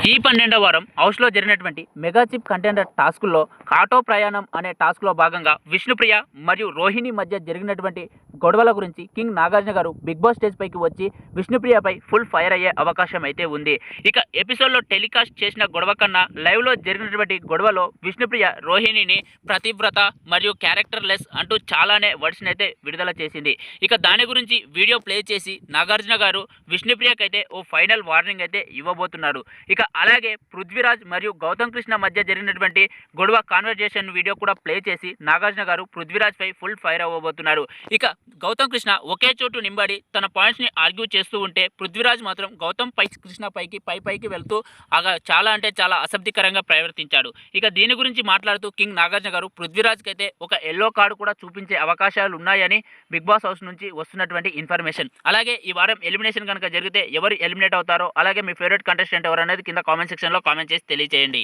ఈ 12వ వారం హౌస్లో జరిగినటువంటి మెగా చిప్ కంటెండర్ టాస్కుల్లో ఆటో ప్రయాణం అనే టాస్క్లో భాగంగా విష్ణుప్రియ మరియు రోహిణి మధ్య జరిగినటువంటి గొడవల గురించి కింగ్ నాగార్జున గారు బిగ్ బాస్ స్టేజ్ పైకి వచ్చి విష్ణుప్రియపై ఫుల్ ఫైర్ అయ్యే అవకాశం అయితే ఉంది. ఇక ఎపిసోడ్లో టెలికాస్ట్ చేసిన గొడవ కన్నా లైవ్లో జరిగినటువంటి గొడవలో విష్ణుప్రియ రోహిణిని ప్రతివ్రత మరియు క్యారెక్టర్ లెస్ అంటూ చాలానే వర్డ్స్ని అయితే విడుదల చేసింది. ఇక దాని గురించి వీడియో ప్లే చేసి నాగార్జున గారు విష్ణుప్రియకైతే ఓ ఫైనల్ వార్నింగ్ అయితే ఇవ్వబోతున్నారు. ఇక అలాగే పృథ్వీరాజ్ మరియు గౌతమ్ కృష్ణ మధ్య జరిగినటువంటి గొడవ కాన్వర్జేషన్ వీడియో కూడా ప్లే చేసి నాగార్జున గారు పృథ్వీరాజ్ పై ఫుల్ ఫైర్ అవ్వబోతున్నారు. ఇక గౌతమ్ కృష్ణ ఒకే చోటు నింబడి తన పాయింట్స్ ని ఆర్గ్యూ చేస్తూ ఉంటే పృథ్వీరాజ్ మాత్రం గౌతమ్ కృష్ణ పైకి వెళ్తూ చాలా అంటే చాలా అసభ్యకరంగా ప్రవర్తించాడు. ఇక దీని గురించి మాట్లాడుతూ కింగ్ నాగార్జున గారు పృథ్వీరాజ్కి అయితే ఒక ఎల్లో కార్డు కూడా చూపించే అవకాశాలు ఉన్నాయని బిగ్ బాస్ హౌస్ నుంచి వస్తున్నటువంటి ఇన్ఫర్మేషన్. అలాగే ఈ వారం ఎలిమినేషన్ కనుక జరిగితే ఎవరు ఎలిమినేట్ అవుతారో, అలాగే మీ ఫేవరెట్ కంటెస్టెంట్ ఎవరు అనేది కింద కామెంట్ సెక్షన్లో కామెంట్ చేసి తెలియజేయండి.